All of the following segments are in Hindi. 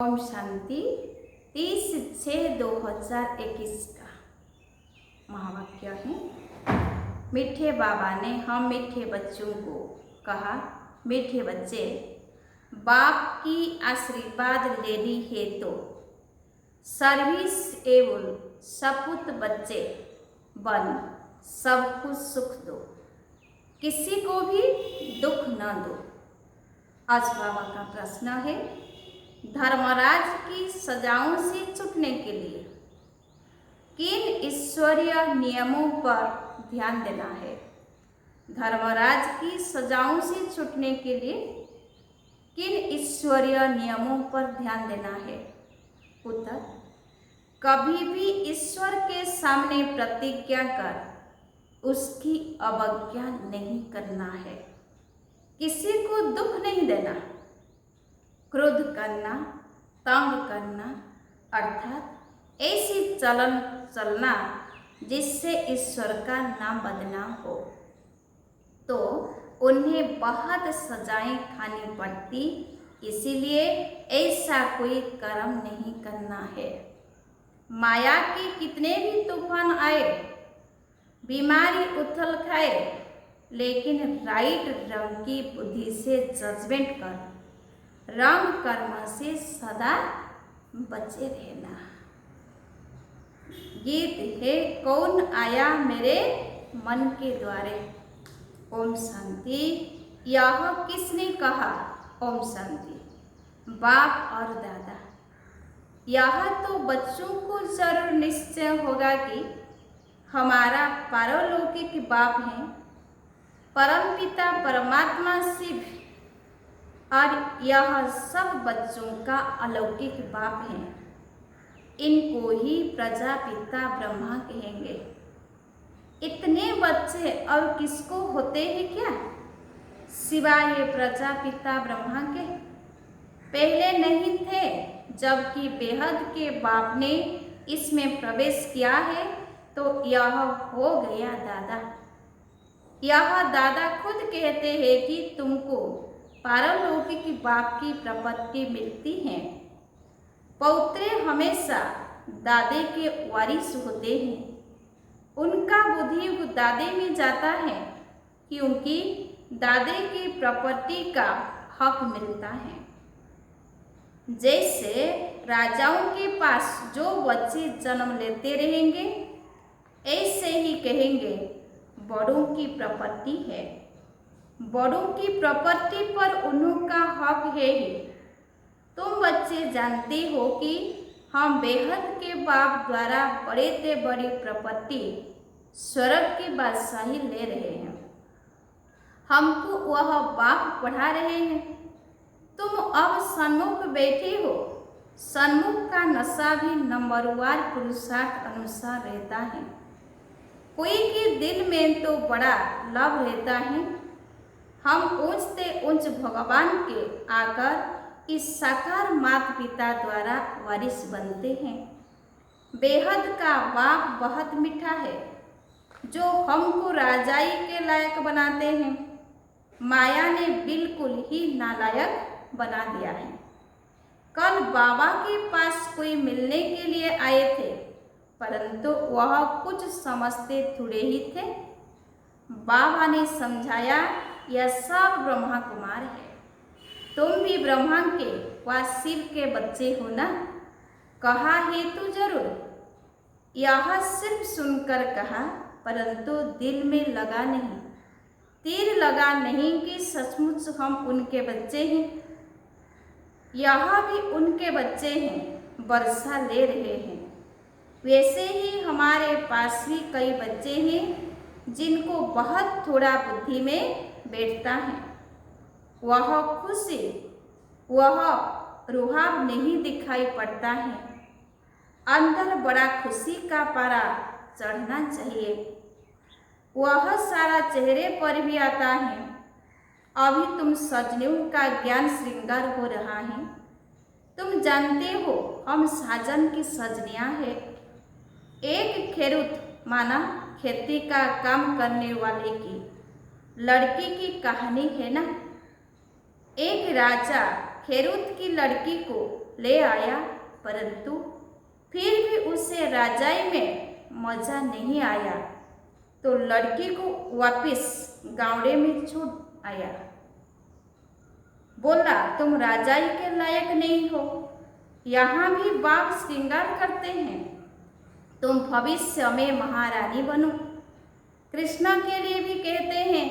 ओम शांति 30/6/2021 का महावाक्य है। मीठे बाबा ने हम मीठे बच्चों को कहा, मीठे बच्चे, बाप की आशीर्वाद लेनी है तो सर्विस एवं सपूत बच्चे बन सबको सुख दो, किसी को भी दुख न दो। आज बाबा का प्रश्न है, धर्मराज की सजाओं से छूटने के लिए किन ईश्वरीय नियमों पर ध्यान देना है? धर्मराज की सजाओं से छूटने के लिए किन ईश्वरीय नियमों पर ध्यान देना है? उत्तर, कभी भी ईश्वर के सामने प्रतिज्ञा कर उसकी अवज्ञा नहीं करना है, किसी को दुख नहीं देना, क्रोध करना, तंग करना अर्थात ऐसी चलना जिससे ईश्वर का नाम बदनाम हो, तो उन्हें बहुत सजाएं खानी पड़ती। इसीलिए ऐसा कोई कर्म नहीं करना है। माया के कितने भी तूफान आए, बीमारी उथल खाए, लेकिन राइट रंग की बुद्धि से जजमेंट कर रंग कर्म से सदा बचे रहना। गीत है, कौन आया मेरे मन के द्वारे। ओम शांति। यह किसने कहा? ओम शांति। बाप और दादा। यह तो बच्चों को जरूर निश्चय होगा कि हमारा पारलौकिक बाप है, परमपिता परमात्मा शिव, और यह सब बच्चों का अलौकिक बाप है। इनको ही प्रजापिता ब्रह्मा कहेंगे। इतने बच्चे और किसको होते हैं क्या, सिवाय प्रजापिता ब्रह्मा के? पहले नहीं थे, जबकि बेहद के बाप ने इसमें प्रवेश किया है, तो यह हो गया दादा। यह दादा खुद कहते हैं कि तुमको पारलौकिक बाप की प्रपत्ति मिलती है। पौत्रे हमेशा दादे के वारिस होते हैं। उनका बुद्धि दादे में जाता है, क्योंकि दादे की प्रॉपर्टी का हक मिलता है। जैसे राजाओं के पास जो बच्चे जन्म लेते रहेंगे, ऐसे ही कहेंगे बड़ों की प्रॉपर्टी है। बड़ों की प्रॉपर्टी पर उनका हक है ही। तुम बच्चे जानते हो कि हम बेहद के बाप द्वारा बड़े से बड़ी प्रॉपर्टी स्वर्ग की बादशाही ले रहे हैं। हमको वह बाप पढ़ा रहे हैं। तुम अब सन्मुख बैठे हो। सन्मुख का नशा भी नंबरवार पुरुषार्थ अनुसार रहता है। कोई के दिल में तो बड़ा लाभ रहता है। हम ऊंच से ऊंच भगवान के आकर इस साकार माता पिता द्वारा वारिस बनते हैं। बेहद का बाप बहुत मीठा है, जो हमको राजाई के लायक बनाते हैं। माया ने बिल्कुल ही नालायक बना दिया है। कल बाबा के पास कोई मिलने के लिए आए थे, परंतु वह कुछ समझते थोड़े ही थे। बाबा ने समझाया, यह सब ब्रह्मा कुमार है। तुम भी ब्रह्मा के व शिव के बच्चे हो ना? कहा है तो जरूर। यह सिर्फ सुनकर कहा, परंतु दिल में लगा नहीं, तीर लगा नहीं कि सचमुच हम उनके बच्चे हैं। यह भी उनके बच्चे हैं, वर्षा ले रहे हैं। वैसे ही हमारे पास भी कई बच्चे हैं जिनको बहुत थोड़ा बुद्धि में बैठता है। वह खुशी, वह रुहाब नहीं दिखाई पड़ता है। अंदर बड़ा खुशी का पारा चढ़ना चाहिए। वह सारा चेहरे पर भी आता है। अभी तुम सजनों का ज्ञान श्रृंगार हो रहा है। तुम जानते हो हम साजन की सजनियाँ हैं। एक खेरूत माना खेती का काम करने वाले की लड़की की कहानी है ना। एक राजा खेरूत की लड़की को ले आया, परंतु फिर भी उसे राजाई में मजा नहीं आया, तो लड़की को वापस गावड़े में छोड़ आया। बोला, तुम राजाई के लायक नहीं हो। यहाँ भी बाप श्रृंगार करते हैं, तुम भविष्य में महारानी बनो। कृष्णा के लिए भी कहते हैं,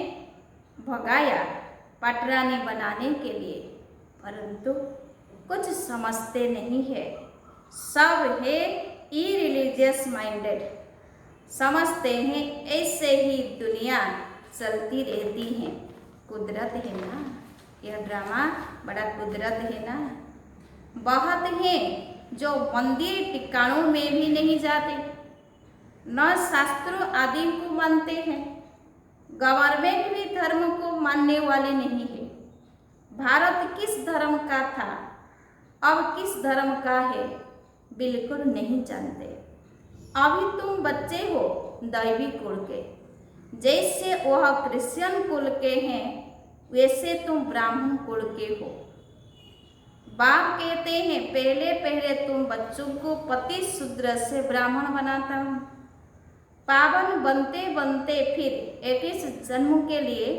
भगाया पटरानी बनाने के लिए, परंतु कुछ समझते नहीं है। सब है इरिलीजियस माइंडेड, समझते हैं ऐसे ही दुनिया चलती रहती है। कुदरत है ना, यह ड्रामा बड़ा कुदरत है ना। बहुत हैं जो मंदिर टिकाणों में भी नहीं जाते, न शास्त्रों आदि को मानते हैं। गवर्नमेंट भी धर्म को मानने वाले नहीं है। भारत किस धर्म का था, अब किस धर्म का है, बिल्कुल नहीं जानते। अभी तुम बच्चे हो दैवी कुल के, जैसे वह क्रिश्चियन कुल के हैं वैसे तुम ब्राह्मण कुल के हो। बाप कहते हैं, पहले पहले तुम बच्चों को पति शूद्र से ब्राह्मण बनाता हूँ। पावन बनते बनते फिर 21 जन्म के लिए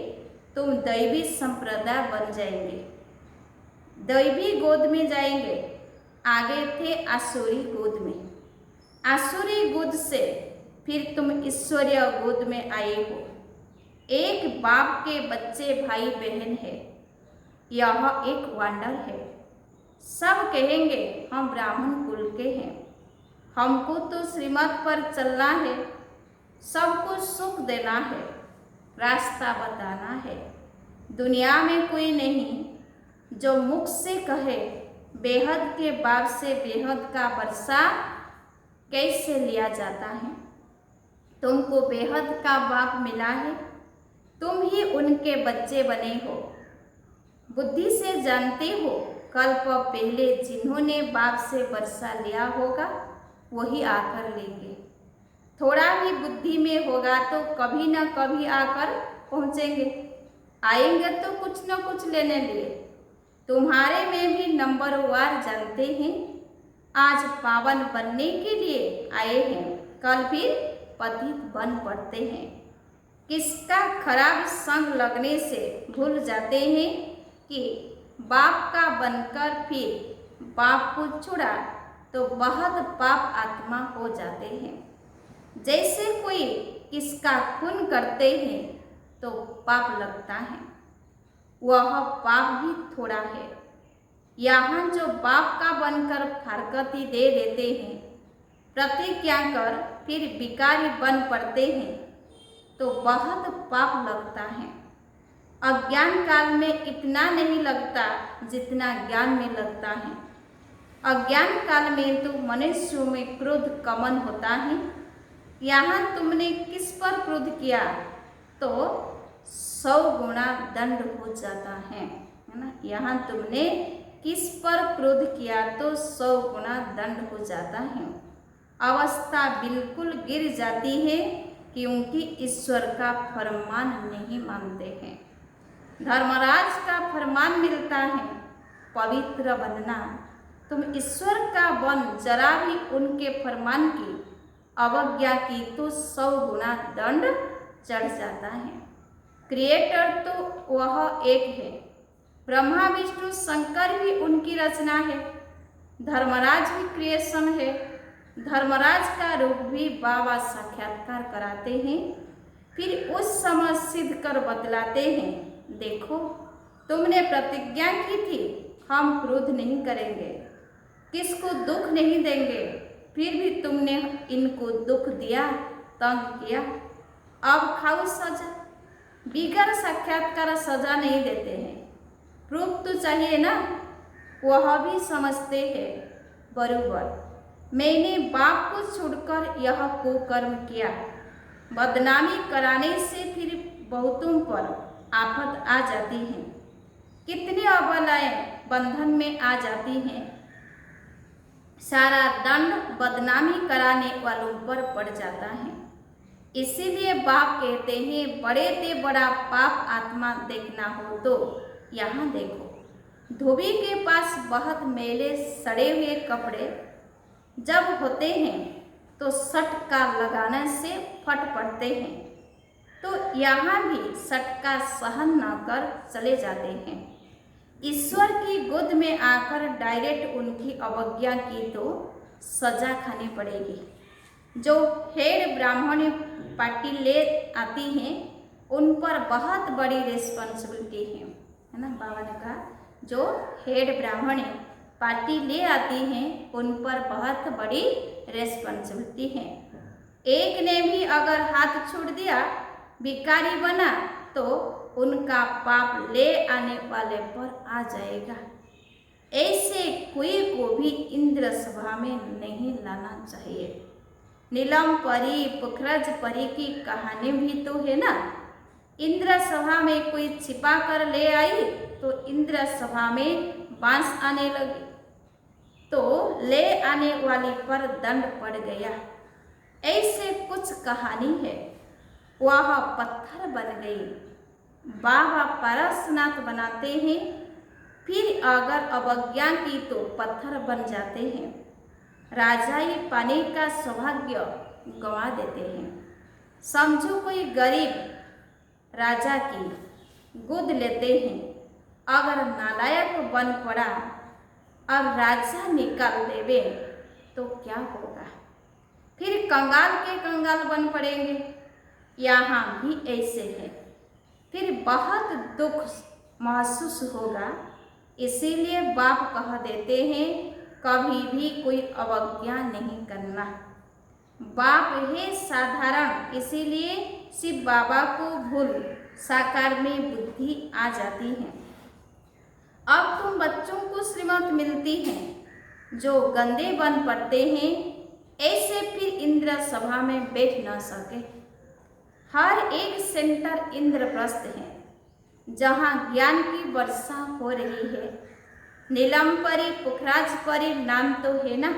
तुम दैवी संप्रदाय बन जाएंगे, दैवी गोद में जाएंगे। आगे थे आसुरी गोद में, आसुरी गोद से फिर तुम ईश्वरीय गोद में आए हो। एक बाप के बच्चे भाई बहन है, यह एक वंडर है। सब कहेंगे हम ब्राह्मण कुल के हैं, हमको तो श्रीमत पर चलना है, सबको सुख देना है, रास्ता बताना है। दुनिया में कोई नहीं जो मुख से कहे बेहद के बाप से बेहद का वर्षा कैसे लिया जाता है। तुमको बेहद का बाप मिला है, तुम ही उनके बच्चे बने हो। बुद्धि से जानते हो, कल्प पहले जिन्होंने बाप से वर्षा लिया होगा वही आकर लेंगे। थोड़ा भी बुद्धि में होगा तो कभी न कभी आकर पहुँचेंगे, आएंगे तो कुछ न कुछ लेने लिए। तुम्हारे में भी नंबरवार जानते हैं, आज पावन बनने के लिए आए हैं, कल फिर पतित बन पड़ते हैं। किसका खराब संग लगने से भूल जाते हैं कि बाप का बनकर फिर बाप को छुड़ा तो बहुत पाप आत्मा हो जाते हैं। जैसे कोई किसका खून करते हैं तो पाप लगता है, वह पाप भी थोड़ा है। यहाँ जो बाप का बनकर फारकती दे देते हैं, प्रतिज्ञा कर फिर भिखारी बन पड़ते हैं तो बहुत पाप लगता है। अज्ञान काल में इतना नहीं लगता जितना ज्ञान में लगता है। अज्ञान काल में तो मनुष्यों में क्रोध कमन होता है। यहाँ तुमने किस पर क्रोध किया तो 100 गुना दंड हो जाता है ना। यहाँ तुमने किस पर क्रोध किया तो 100 गुना दंड हो जाता है। अवस्था बिल्कुल गिर जाती है क्योंकि ईश्वर का फरमान नहीं मानते हैं। धर्मराज का फरमान मिलता है पवित्र बनना। तुम ईश्वर का बन जरा भी उनके फरमान की अवज्ञा की तो 100 गुना दंड चढ़ जाता है। क्रिएटर तो वह एक है, ब्रह्मा विष्णु शंकर भी उनकी रचना है। धर्मराज भी क्रिएशन है। धर्मराज का रूप भी बाबा साक्षात्कार कराते हैं, फिर उस समय सिद्ध कर बतलाते हैं। देखो, तुमने प्रतिज्ञा की थी हम क्रोध नहीं करेंगे, किसको दुख नहीं देंगे, फिर भी तुमने इनको दुख दिया, तंग किया। अब खाओ सजा। बिगर साक्षात्कार सजा नहीं देते हैं, प्रूफ तो चाहिए ना। वह भी समझते हैं बराबर मैंने बाप को छोड़कर यह कुकर्म किया। बदनामी कराने से फिर बहुतों पर आफत आ जाती है। कितनी अबलाएं बंधन में आ जाती हैं। सारा दंड बदनामी कराने वालों पर पड़ जाता है। इसीलिए बाप कहते हैं, बड़े से बड़ा पाप आत्मा देखना हो तो यहाँ देखो। धोबी के पास बहुत मैले सड़े हुए कपड़े जब होते हैं तो सटका लगाने से फट पड़ते हैं, तो यहाँ भी सटका सहन न कर चले जाते हैं। ईश्वर की गोद में आकर डायरेक्ट उनकी अवज्ञा की तो सजा खानी पड़ेगी। जो हेड ब्राह्मण पार्टी ले आती हैं उन पर बहुत बड़ी रिस्पॉन्सिबिलिटी है ना। बाबा ने कहा जो हेड ब्राह्मण पार्टी ले आती हैं उन पर बहुत बड़ी रिस्पॉन्सिबिलिटी है। एक ने भी अगर हाथ छोड़ दिया, भिखारी बना, तो उनका पाप ले आने वाले पर आ जाएगा। ऐसे कोई को भी इंद्र सभा में नहीं लाना चाहिए। नीलम परी पुखरज परी की कहानी भी तो है ना। इंद्र सभा में कोई छिपा कर ले आई तो इंद्र सभा में बांस आने लगे, तो ले आने वाली पर दंड पड़ गया। ऐसे कुछ कहानी है। वह पत्थर बन गई। बाबा पारसनाथ बनाते हैं, फिर अगर अवज्ञा की तो पत्थर बन जाते हैं। राजाई पाने का सौभाग्य गंवा देते हैं। समझो कोई गरीब राजा की गोद लेते हैं, अगर नालायक बन पड़ा और राजा निकाल देवे तो क्या होगा? फिर कंगाल के कंगाल बन पड़ेंगे। यहाँ भी ऐसे है, फिर बहुत दुख महसूस होगा। इसीलिए बाप कह देते हैं कभी भी कोई अवज्ञा नहीं करना। बाप है साधारण, इसीलिए शिव बाबा को भूल साकार में बुद्धि आ जाती है। अब तुम बच्चों को श्रीमत मिलती हैं जो गंदे बन पड़ते हैं, ऐसे फिर इंद्र सभा में बैठ न सके। हर एक सेंटर इंद्रप्रस्थ है जहाँ ज्ञान की वर्षा हो रही है। नीलम परी पुखराज परी नाम तो है ना।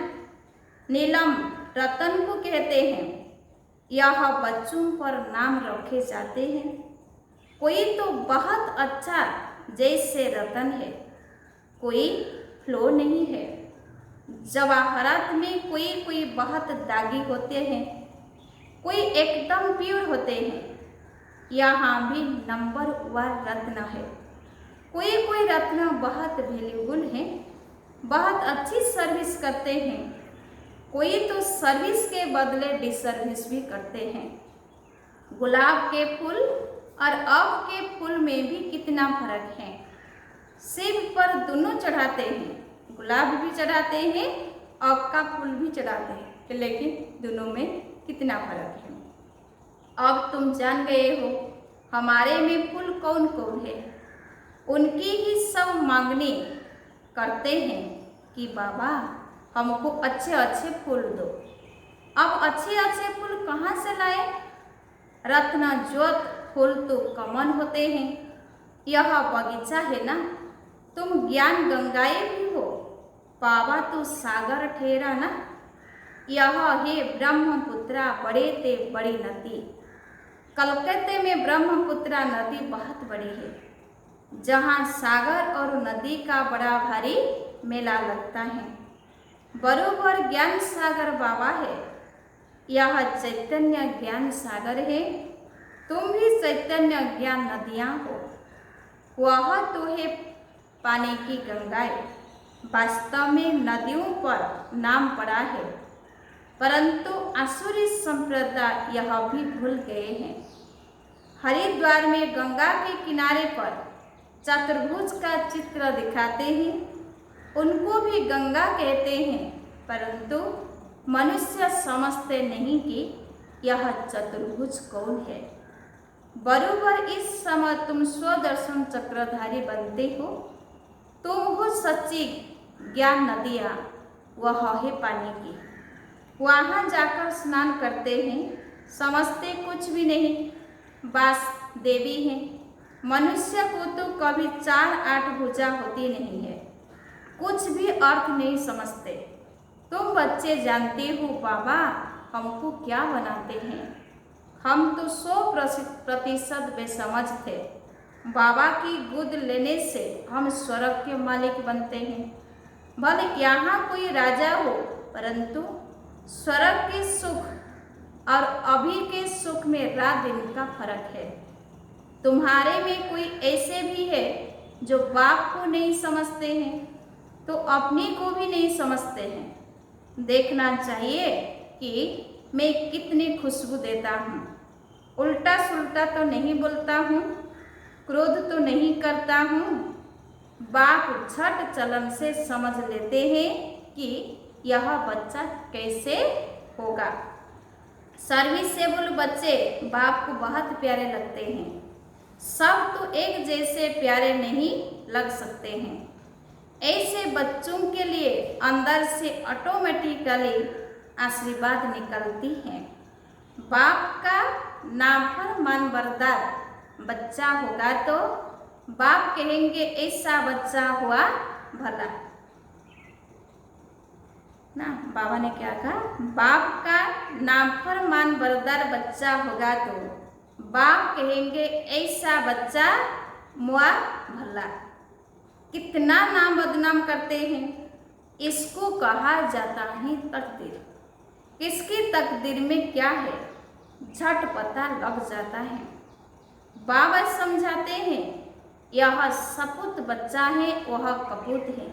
नीलम रतन को कहते हैं। यह बच्चों पर नाम रखे जाते हैं। कोई तो बहुत अच्छा जैसे रतन है, कोई फ्लो नहीं है। जवाहरात में कोई बहुत दागी होते हैं, कोई एकदम प्योर होते हैं। यहाँ भी नंबर वन रत्न है। कोई रत्न बहुत वैल्यूबल है, बहुत अच्छी सर्विस करते हैं। कोई तो सर्विस के बदले डिसर्विस भी करते हैं। गुलाब के फूल और अब के फूल में भी कितना फर्क है। शिव पर दोनों चढ़ाते हैं, गुलाब भी चढ़ाते हैं, अब का फूल भी चढ़ाते हैं, लेकिन दोनों में कितना फर्क है। अब तुम जान गए हो हमारे में फूल कौन कौन है। उनकी ही सब मांगनी करते हैं कि बाबा हमको अच्छे अच्छे फूल दो। अब अच्छे अच्छे फूल कहाँ से लाए? रत्न ज्योत फूल तो कॉमन होते हैं। यह बगीचा है ना, तुम ज्ञान गंगाएं भी हो, बाबा तो सागर ठहरा ना। यह है ब्रह्मपुत्रा बड़े ते बड़ी नदी। कलकत्ते में ब्रह्मपुत्रा नदी बहुत बड़ी है, जहाँ सागर और नदी का बड़ा भारी मेला लगता है। बरोबर ज्ञान सागर बाबा है। यह चैतन्य ज्ञान सागर है। तुम भी चैतन्य ज्ञान नदियाँ हो। वह तो है पानी की गंगाएं। वास्तव में नदियों पर नाम पड़ा है, परंतु आसुरी संप्रदाय यह भी भूल गए हैं। हरिद्वार में गंगा के किनारे पर चतुर्भुज का चित्र दिखाते हैं, उनको भी गंगा कहते हैं, परंतु मनुष्य समझते नहीं कि यह चतुर्भुज कौन है। बरोबर इस समय तुम स्वदर्शन चक्रधारी बनते हो। तुम हो सच्ची ज्ञान नदियाँ, वह है पानी की। वहाँ जाकर स्नान करते हैं, समझते कुछ भी नहीं, बस देवी हैं। मनुष्य को तो कभी 4-8 भुजा होती नहीं है, कुछ भी अर्थ नहीं समझते। तुम बच्चे जानते हो बाबा हमको क्या बनाते हैं। हम तो 100% बेसमझ थे, बाबा की गोद लेने से हम स्वर्ग के मालिक बनते हैं। भले यहाँ कोई राजा हो, परंतु स्वर्ग के सुख और अभी के सुख में रात दिन का फर्क है। तुम्हारे में कोई ऐसे भी है जो बाप को नहीं समझते हैं, तो अपने को भी नहीं समझते हैं। देखना चाहिए कि मैं कितनी खुशबू देता हूँ। उल्टा सुल्टा तो नहीं बोलता हूँ, क्रोध तो नहीं करता हूँ। बाप झट चलन से समझ लेते हैं कि यह बच्चा कैसे होगा। सर्विसेबल बच्चे बाप को बहुत प्यारे लगते हैं। सब तो एक जैसे प्यारे नहीं लग सकते हैं। ऐसे बच्चों के लिए अंदर से ऑटोमेटिकली आशीर्वाद निकलती है। बाप का नाफरमानबरदार बच्चा होगा तो बाप कहेंगे ऐसा बच्चा हुआ भला ना। बाबा ने क्या कहा? बाप का नाफरमानबरदार बच्चा होगा तो बाप कहेंगे ऐसा बच्चा मुआ भला। कितना नाम बदनाम करते हैं। इसको कहा जाता है तकदीर। किसकी तकदीर में क्या है झट पता लग जाता है। बाबा समझाते हैं यह सपूत बच्चा है, वह कपूत है।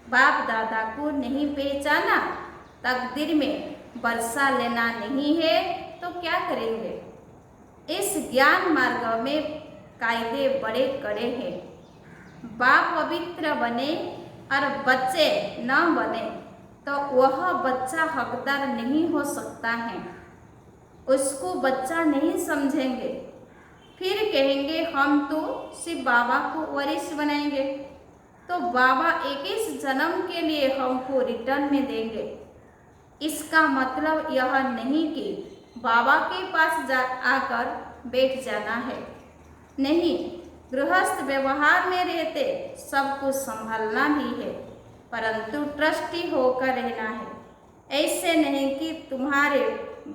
बाप दादा को नहीं पहचाना, तकदीर में वर्षा लेना नहीं है तो क्या करेंगे। इस ज्ञान मार्ग में कायदे बड़े कड़े हैं। बाप पवित्र बने और बच्चे न बने तो वह बच्चा हकदार नहीं हो सकता है। उसको बच्चा नहीं समझेंगे, फिर कहेंगे हम तो सिर्फ बाबा को वरिष्ठ बनाएंगे, तो बाबा 21 जन्म के लिए हमको रिटर्न में देंगे। इसका मतलब यह नहीं कि बाबा के पास आकर बैठ जाना है। नहीं, गृहस्थ व्यवहार में रहते सबको संभालना भी है, परंतु ट्रस्टी होकर रहना है। ऐसे नहीं कि तुम्हारे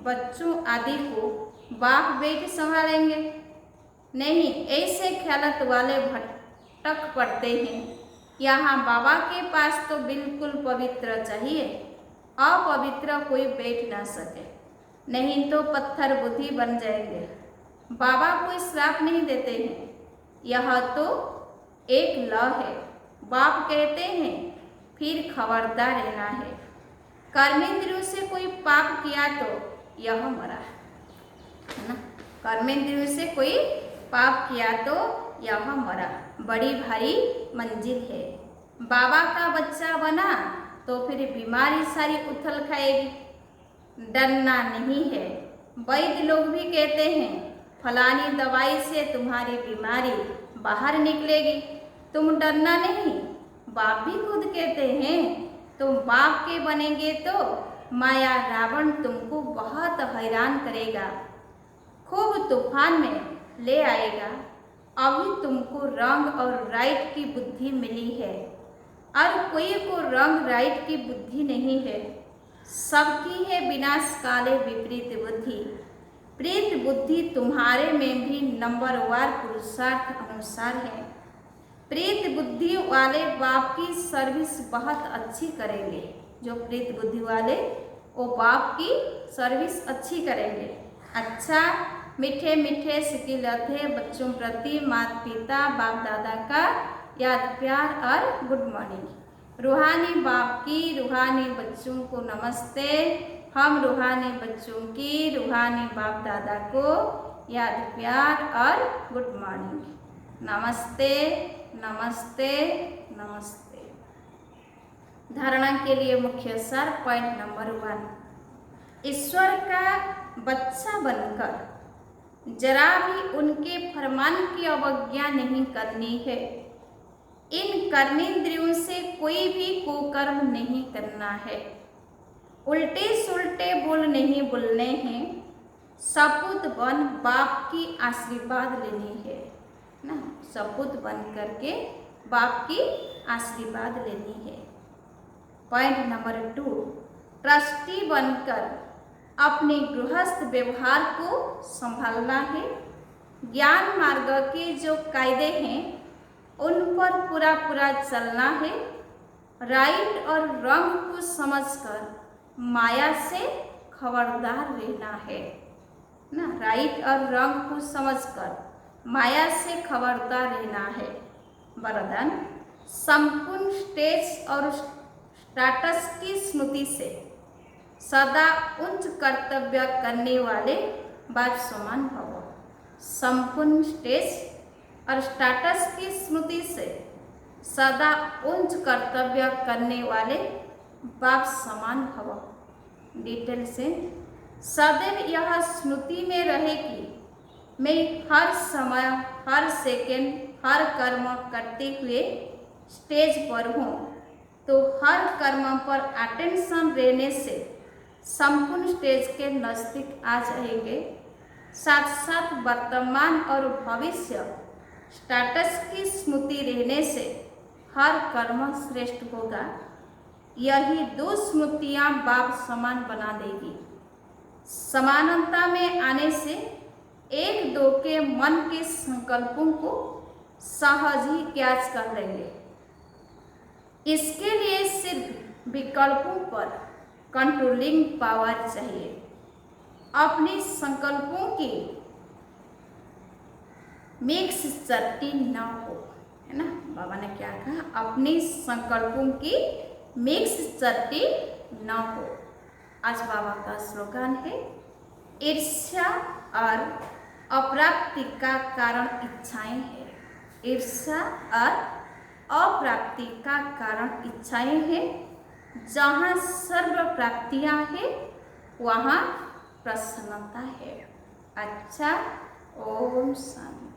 बच्चों आदि को बाप बेटे संभालेंगे। नहीं, ऐसे ख्यालत वाले भटक पड़ते हैं। यहाँ बाबा के पास तो बिल्कुल पवित्र चाहिए, अपवित्र कोई बैठ ना सके, नहीं तो पत्थर बुद्धि बन जाएंगे। बाबा कोई श्राप नहीं देते हैं, यह तो एक लॉ है। बाप कहते हैं फिर खबरदार रहना है। कर्मेंद्रियों से कोई पाप किया तो यह मरा है ना। कर्मेंद्रियों से कोई पाप किया तो यह मरा, बड़ी भारी मंजिल है। बाबा का बच्चा बना तो फिर बीमारी सारी उथल खाएगी। डरना नहीं है। वैद्य लोग भी कहते हैं फलानी दवाई से तुम्हारी बीमारी बाहर निकलेगी, तुम डरना नहीं। बाप भी खुद कहते हैं तुम बाप के बनेंगे तो माया रावण तुमको बहुत हैरान करेगा, खूब तूफान में ले आएगा। अभी तुमको रंग और राइट की बुद्धि मिली है और कोई को रंग राइट की बुद्धि नहीं है। सबकी है विनाश काले विपरीत बुद्धि। प्रीत बुद्धि तुम्हारे में भी नंबरवार पुरुषार्थ अनुसार है। प्रीत बुद्धि वाले बाप की सर्विस बहुत अच्छी करेंगे। जो प्रीत बुद्धि वाले वो बाप की सर्विस अच्छी करेंगे। अच्छा मीठे मीठे सिकिलते बच्चों प्रति माता पिता बाप दादा का याद प्यार और गुड मॉर्निंग। रूहानी बाप की रूहानी बच्चों को नमस्ते। हम रूहानी बच्चों की रूहानी बाप दादा को याद प्यार और गुड मॉर्निंग। नमस्ते नमस्ते नमस्ते। धारणा के लिए मुख्य सार पॉइंट नंबर 1, ईश्वर का बच्चा बनकर जरा भी उनके फरमान की अवज्ञा नहीं करनी है। इन कर्मेंद्रियों से कोई भी कुकर्म नहीं करना है। उल्टे सुल्टे बोल नहीं बोलने हैं। सपूत बन बाप की आशीर्वाद लेनी है ना। सपूत बन करके बाप की आशीर्वाद लेनी है। पॉइंट नंबर 2, ट्रस्टी बनकर अपने गृहस्थ व्यवहार को संभालना है। ज्ञान मार्ग के जो कायदे हैं उन पर पूरा पूरा चलना है। राइट और रंग को समझकर माया से खबरदार रहना है ना। राइट और रंग को समझकर माया से खबरदार रहना है। वरदान, संपूर्ण स्टेज और स्टाटस की स्मृति से सदा उच्च कर्तव्य करने वाले बाप समान भव। संपूर्ण स्टेज और स्टाटस की स्मृति से सदा उच्च कर्तव्य करने वाले बाप समान भव। डिटेल से, सदैव यह स्मृति में रहे कि मैं हर समय, हर सेकंड, हर कर्म करते हुए स्टेज पर हूँ, तो हर कर्म पर अटेंशन रहने से संपूर्ण स्टेज के नज़दीक आ जाएंगे। साथ साथ वर्तमान और भविष्य स्टेटस की स्मृति रहने से हर कर्म श्रेष्ठ होगा। यही दो स्मृतियाँ बाप समान बना देगी। समानता में आने से एक दो के मन के संकल्पों को सहज ही कैच कर लेंगे। इसके लिए सिर्फ विकल्पों पर कंट्रोलिंग पावर चाहिए। अपने संकल्पों की मिक्स चट्टी न हो, है ना। बाबा ने क्या कहा, अपने संकल्पों की मिक्स चट्टी न हो। आज बाबा का स्लोगन है, ईर्ष्या और अप्राप्ति का कारण इच्छाएं हैं। ईर्ष्या और अप्राप्ति का कारण इच्छाएं हैं। जहाँ सर्व प्राप्तियाँ हैं वहाँ प्रसन्नता है। अच्छा, ओम शांति।